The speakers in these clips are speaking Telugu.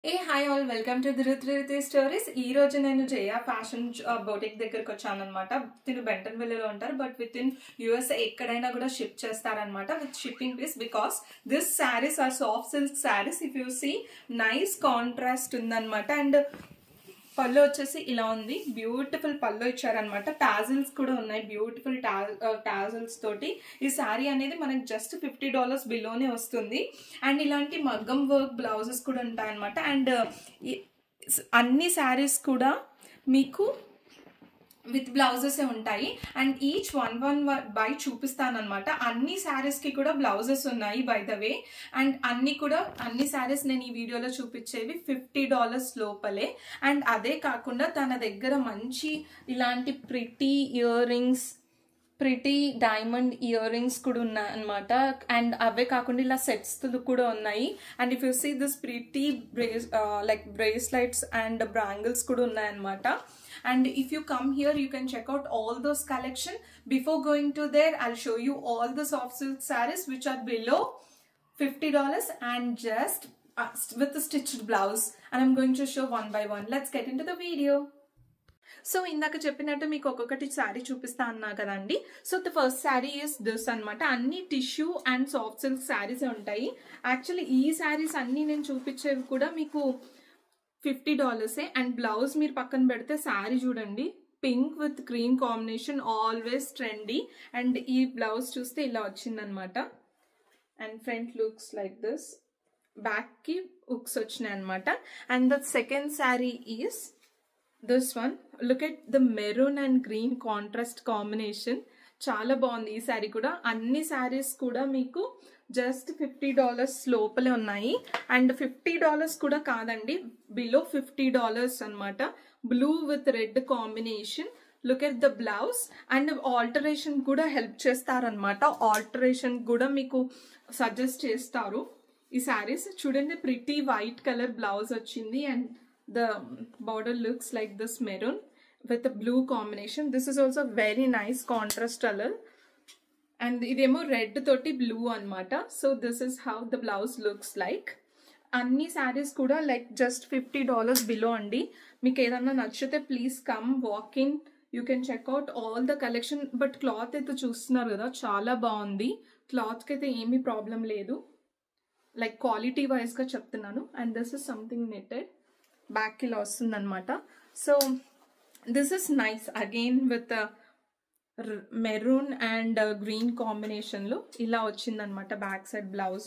A hi all welcome to ధృతి స్టోరీస్. ఈ రోజు నేను జయ ఫ్యాషన్ బౌటిక్ దగ్గరకు వచ్చాను అనమాట. తిను బెంటన్ విల్లేలో ఉంటారు, బట్ విత్ ఇన్ యూఎస్ఏ ఎక్కడైనా కూడా షిప్ చేస్తారనమాట with shipping fees. Because this saris are soft silk saris. If you see nice contrast ఉందన్నమాట. అండ్ పళ్ళు వచ్చేసి ఇలా ఉంది, బ్యూటిఫుల్ పళ్ళు ఇచ్చారనమాట. టాజిల్స్ కూడా ఉన్నాయి, బ్యూటిఫుల్ టాజిల్స్ తోటి. ఈ శారీ అనేది మనకి జస్ట్ $50 బిలోనే వస్తుంది. అండ్ ఇలాంటి మగ్గం వర్క్ బ్లౌజెస్ కూడా ఉంటాయన్నమాట. అండ్ అన్ని శారీస్ కూడా మీకు విత్ బ్లౌజెస్ ఉంటాయి. అండ్ ఈచ్ వన్ బై చూపిస్తాను అనమాట. అన్ని శారీస్ కి కూడా బ్లౌజెస్ ఉన్నాయి బై ద వే. అండ్ అన్ని శారీస్ నేను ఈ వీడియోలో చూపించేవి $50 లోపలే. అండ్ అదే కాకుండా తన దగ్గర మంచి ఇలాంటి pretty ear rings, pretty diamond ear rings కూడా ఉన్నాయి అనమాట. అండ్ అవే కాకుండా ఇలా సెట్స్ కూడా ఉన్నాయి. And if you see this pretty bracelets and bangles కూడా ఉన్నాయి అనమాట. And if you come here, you can check out all those collection. Before going to there, I'll show you all the soft silk sarees which are below $50 and just with the stitched blouse. And I'm going to show one by one. Let's get into the video. So ఇందాక చెప్పినట్టు మీకు ఒక్కొక్కటి శారీ చూపిస్తా అన్నా కదండి. So the first sari is this అనమాట. అన్ని టిష్యూ అండ్ సాఫ్ట్ సిల్క్ శారీసే ఉంటాయి. యాక్చువల్లీ ఈ శారీస్ అన్ని నేను చూపించేవి కూడా మీకు $50. అండ్ బ్లౌజ్ మీరు పక్కన పెడితే శారీ చూడండి, pink with cream combination, always trendy. And ఈ బ్లౌజ్ చూస్తే ఇలా వచ్చిందనమాట. And front looks like this, back కి హుక్స్ వచ్చినాయి అనమాట. And the second sari is this one. Look at the maroon and green contrast combination, చాలా బాగుంది ఈ శారీ కూడా. అన్ని శారీస్ కూడా మీకు జస్ట్ $50 లోపలే ఉన్నాయి. అండ్ $50 కూడా కాదండి, బిలో $50 అనమాట. Blue with red combination. Look at the blouse. And alteration కూడా హెల్ప్ చేస్తారనమాట. ఆల్టరేషన్ కూడా మీకు సజెస్ట్ చేస్తారు ఈ శారీస్. చూడండి, ప్రిటీ వైట్ కలర్ బ్లౌజ్ వచ్చింది. And the border looks like this maroon with a blue combination. This is also very nice contrast color. And idemo red toti blue anamata. So this is how the blouse looks like. Anni sarees kuda like just $50 below andi. Meeku edanna nachithe please come walk in. You can check out all the collection. But cloth aithe chustunnaru kada, chaala baagundi. Cloth ki aithe emi problem ledu. Like quality wise ga cheptunnanu. And this is something knitted. Back ki la vastundi anamata. So this is nice again with a maroon and green combination లో ఇలా వచ్చింది అనమాట back side blouse.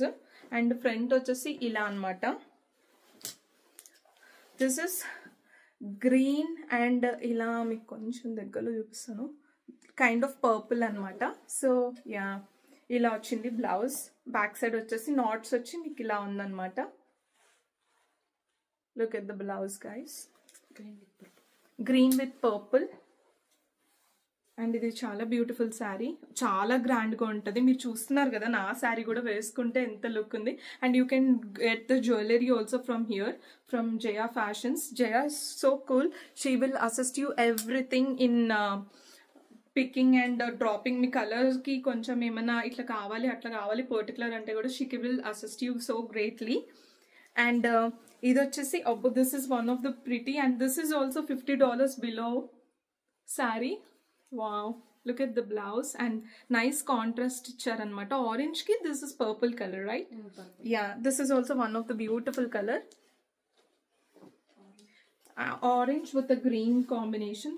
And front వచ్చేసి ఇలా అనమాట. దిస్ ఇస్ గ్రీన్ అండ్ ఇలా మీకు కొంచెం దగ్గరలో చూపిస్తాను, కైండ్ ఆఫ్ పర్పుల్ అనమాట. సో యా, ఇలా వచ్చింది బ్లౌజ్. బ్యాక్ సైడ్ వచ్చేసి నాట్స్ వచ్చి మీకు ఇలా ఉందన్నమాట. Look at the blouse guys, green with purple. And ఇది చాలా బ్యూటిఫుల్ శారీ, చాలా గ్రాండ్గా ఉంటుంది. మీరు చూస్తున్నారు కదా, నా శారీ కూడా వేసుకుంటే ఎంత లుక్ ఉంది. And you can get the jewellery also from here, from Jaya Fashions. Jaya is so cool. She will assist you everything in picking and dropping. మీ కలర్కి కొంచెం ఏమైనా ఇట్లా కావాలి అట్లా కావాలి పర్టికులర్ అంటే కూడా she will assist you so greatly. And ఇది వచ్చేసి this is one of the pretty. And this is also $50 below sari. Wow, look at the blouse and nice contrast icharanamata. Orange ki this is purple color, right? Yeah, this is also one of the beautiful color. Orange with the green combination.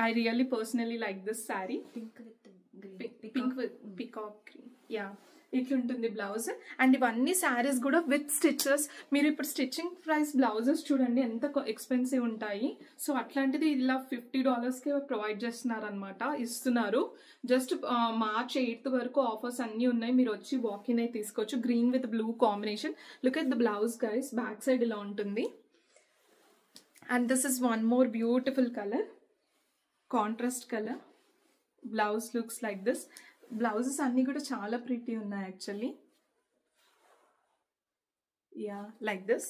I really personally like this saree. Pink with peacock green. Yeah, ఇట్లుంటుంది బ్లౌజ్. అండ్ ఇవన్నీ శారీస్ కూడా విత్ స్టిచెస్. మీరు ఇప్పుడు స్టిచ్చింగ్ ప్రైస్ బ్లౌజెస్ చూడండి ఎంత ఎక్స్పెన్సివ్ ఉంటాయి. సో అట్లాంటిది ఇలా $50కే ప్రొవైడ్ చేస్తున్నారు అనమాట, ఇస్తున్నారు. జస్ట్ March 8th వరకు ఆఫర్స్ అన్నీ ఉన్నాయి. మీరు వచ్చి వాకిన్ అయి తీసుకోవచ్చు. Green with blue combination. Look at the blouse guys, back side ఇలా ఉంటుంది. And this is one more beautiful colour, contrast colour. Blouse looks like this. Blouses అన్ని కూడా చాలా ప్రిటీ ఉన్నాయి actually. Yeah, like this.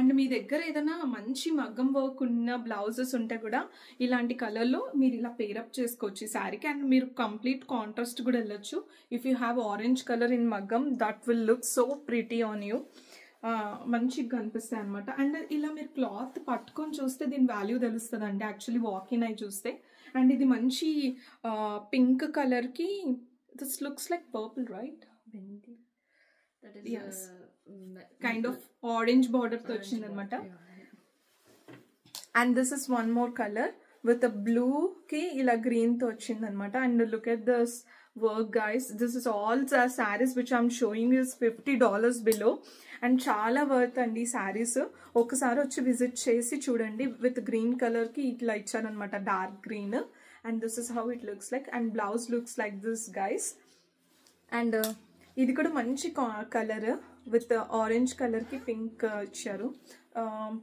And మీ దగ్గర ఏదైనా మంచి మగ్గం వర్క్ ఉన్న బ్లౌజెస్ ఉంటే కూడా ఇలాంటి కలర్లో మీరు ఇలా పేరప్ చేసుకోవచ్చు ఈ శారీకి. అండ్ మీరు కంప్లీట్ కాంట్రాస్ట్ కూడా వెళ్ళొచ్చు. If you have orange colour in maggam, that will look so pretty on you. మంచిగా కనిపిస్తాయి అనమాట. అండ్ ఇలా మీరు క్లాత్ పట్టుకొని చూస్తే దీని వాల్యూ తెలుస్తుంది అండి, యాక్చువల్లీ వాకిన్ అయి చూస్తే. అండ్ ఇది మంచి పింక్ కలర్కి, this looks like purple right, kind of orange border తో వచ్చింది అనమాట. And this is one more colour with blue కి ఇలా గ్రీన్ తో వచ్చింది అనమాట. And look at this work guys, this is all the sarees which I'm showing is $50 below and చాలా వర్త్ అండి sarees. ఒకసారి వచ్చి విజిట్ చేసి చూడండి. విత్ గ్రీన్ కలర్ కి ఇట్లా ఇచ్చారనమాట, dark green. And this is how it looks like. And blouse looks like this guys. And ఇది కూడా మంచి కలర్ విత్ ఆరెంజ్ కలర్ కి పింక్ ఇచ్చారు.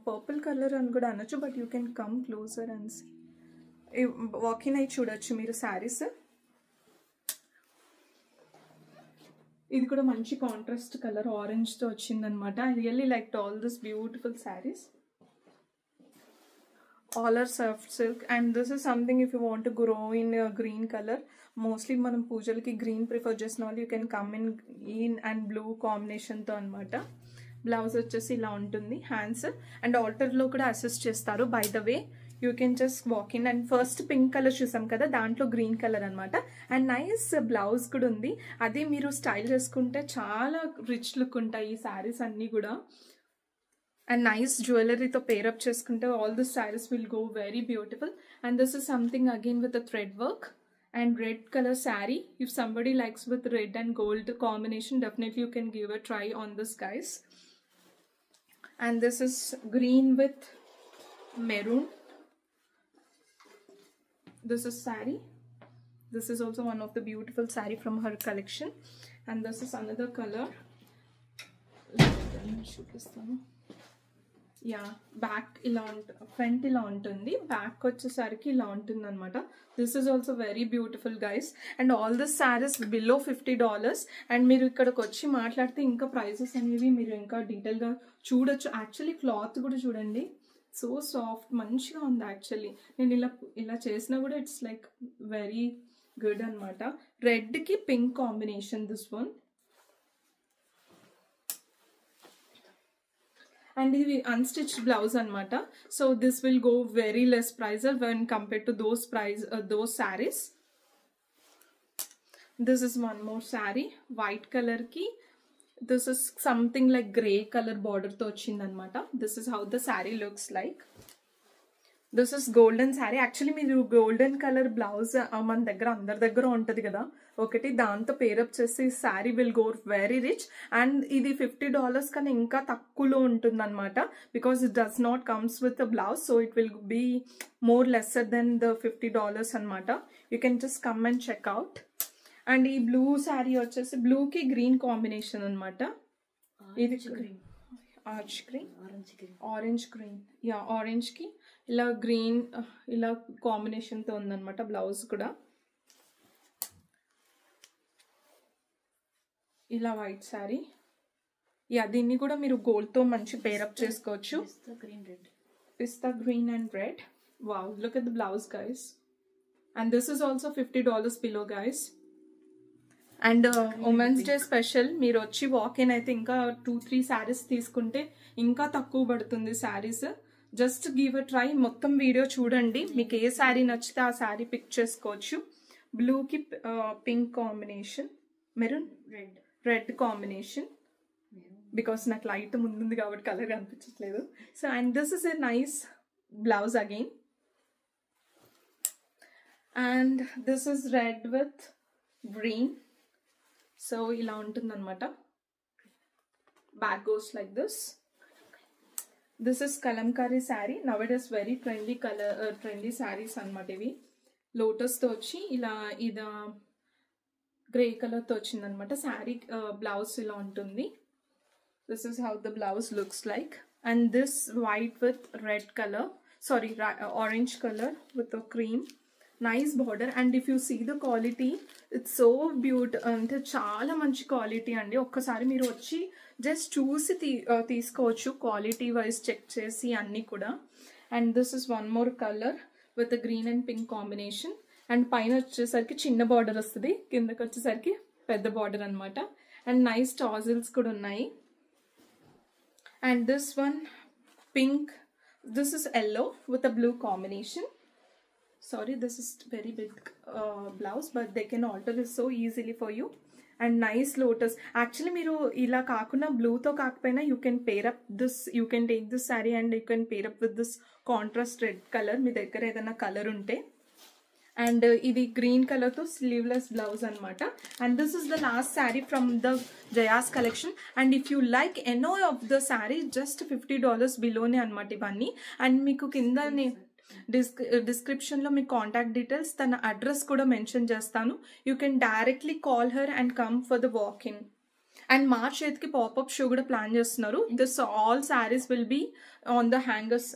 పర్పుల్ కలర్ అని కూడా అనొచ్చు, but you can come closer and see. Walk in అయి చూడొచ్చు మీరు sarees. ఇది కూడా మంచి కాంట్రాస్ట్ కలర్ ఆరెంజ్ తో వచ్చిందనమాట. I really like all this beautiful saris. All are soft silk. And this is something if you want to grow in green colour. Mostly మనం పూజలకి గ్రీన్ ప్రిఫర్ చేసిన వాళ్ళు you can come in and blue కాంబినేషన్తో అనమాట. బ్లౌజ్ వచ్చేసి ఇలా ఉంటుంది, హ్యాండ్స్. అండ్ ఆల్టర్లో కూడా అసిస్ట్ చేస్తారు. By the way you can just walk in. And first pink colour చూసాం కదా, దాంట్లో గ్రీన్ కలర్ అనమాట. అండ్ నైస్ బ్లౌజ్ కూడా ఉంది. అది మీరు స్టైల్ చేసుకుంటే చాలా రిచ్ లుక్ ఉంటాయి ఈ శారీస్ అన్నీ కూడా. అండ్ నైస్ జ్యువెలరీతో పేరప్ చేసుకుంటే all this saris will go very beautiful. And this is something again with a thread work and red color saree. If somebody likes with red and gold combination, definitely you can give a try on this guys. And this is green with maroon. This is saree. This is also one of the beautiful saree from her collection. And this is another color. Yeah, back ఇలా ఉంటుంది, ఫ్రంట్ ఇలా ఉంటుంది, బ్యాక్ వచ్చేసరికి ఇలా ఉంటుంది అనమాట. This is also very beautiful guys. And all this saris below $50. And మీరు ఇక్కడికి వచ్చి మాట్లాడితే ఇంకా ప్రైజెస్ అనేవి మీరు ఇంకా డీటెయిల్గా చూడొచ్చు. యాక్చువల్లీ క్లాత్ కూడా చూడండి, సో సాఫ్ట్, మంచిగా ఉంది. యాక్చువల్లీ నేను ఇలా చేసినా కూడా ఇట్స్ లైక్ వెరీ గుడ్ అనమాట. రెడ్కి pink combination this one. And ఇది అన్స్టిచ్డ్ బ్లౌజ్ అనమాట. So this will go very less price when compare to those sarees. This is one more saree, white color ki. This is something like grey color border తో వచ్చింది అనమాట. This is how the saree looks like. This is golden sari. Actually మీరు గోల్డెన్ కలర్ బ్లౌజ్ మన దగ్గర అందరి దగ్గర ఉంటుంది కదా ఒకటి, దాంతో పేరప్ చేసి sari will go very rich. And ఇది $50 కన్నా ఇంకా తక్కువలో ఉంటుంది అనమాట, because it does not comes with a blouse. So it will be more lesser than the $50 అనమాట. You can just come and check out. And ఈ బ్లూ శారీ వచ్చేసి బ్లూకి గ్రీన్ కాంబినేషన్ అనమాట. ఇది ఆరెంజ్ గ్రీన్, యా, ఆరెంజ్ కి ఇలా గ్రీన్ ఇలా కాంబినేషన్ తో ఉందన్నమాట బ్లౌజ్ కూడా. ఇలా వైట్ శారీ, యా, దీన్ని కూడా మీరు గోల్డ్ తో మంచి పేరప్ చేసుకోవచ్చు. Pista green and red. Wow, look at the blouse guys. And this is also $50 below guys. And women's day special మీరు వచ్చి వాక్-ఇన్ అయితే ఇంకా 2-3 శారీస్ తీసుకుంటే ఇంకా తక్కువ పడుతుంది saris. Just give a try, మొత్తం వీడియో చూడండి, మీకు ఏ శారీ నచ్చితే ఆ శారీ పిక్ చేసుకోవచ్చు. బ్లూకి pink combination, maroon red combination, because నాకు లైట్ ముందుంది కాబట్టి కలర్ కనిపించట్లేదు. So and this is a nice blouse again. And this is red with green. So ఇలా ఉంటుంది అనమాట. Back goes like this. This is Kalamkari sari. Now it is very trendy saris అనమాట ఇవి. లోటస్తో వచ్చి ఇలా ఇది గ్రే కలర్తో వచ్చింది అనమాట. శారీ బ్లౌజ్ ఇలా ఉంటుంది. This is how the blouse looks like. And this white with red colour, sari orange colour with cream. Nice border. And if you see the quality, it's so అంటే చాలా మంచి క్వాలిటీ అండి. ఒక్కసారి మీరు వచ్చి జస్ట్ చూసి తీసుకోవచ్చు, క్వాలిటీ వైజ్ చెక్ చేసి అన్నీ కూడా. And this is one more colour with green and pink combination. And పైన వచ్చేసరికి చిన్న బార్డర్ వస్తుంది, కిందకి వచ్చేసరికి పెద్ద బార్డర్ అనమాట. అండ్ నైస్ టాజిల్స్ కూడా ఉన్నాయి. And this one pink, this is yellow with a blue combination. Sorry, this is very big blouse, but they can alter it so easily for you. And nice lotus. Actually మీరు ఇలా కాకుండా బ్లూతో కాకపోయినా you can pair up this, you can take this saree and you can pair up with this contrast red color, మీ దగ్గర ఏదైనా కలర్ ఉంటే. అండ్ ఇది గ్రీన్ కలర్తో స్లీవ్లెస్ బ్లౌజ్ అనమాట. And this is the last sari from the Jaya's collection. And if you like any of the sari, just $50 బిలోనే అనమాట ఇవన్నీ. అండ్ మీకు కింద డిస్క్రిప్షన్లో మీ కాంటాక్ట్ డీటెయిల్స్, తన అడ్రస్ కూడా మెన్షన్ చేస్తాను. You can directly call her and come for the walk in. And March 8th pop up show కూడా ప్లాన్ చేస్తున్నారు. This all saris will be on the hangers.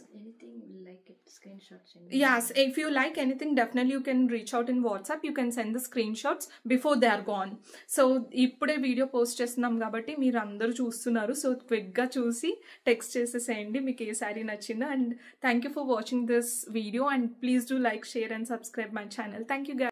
Yes, if you like anything, definitely you can reach out in WhatsApp. You can send the screenshots before they are gone. So ఇప్పుడే వీడియో పోస్ట్ చేస్తున్నాం కాబట్టి మీరు అందరూ చూస్తున్నారు. సో క్విక్గా చూసి టెక్స్ట్ చేసేసేయండి మీకు ఏ శారీ నచ్చిందో. And thank you for watching this video. And please do like, share and subscribe my channel. Thank you guys.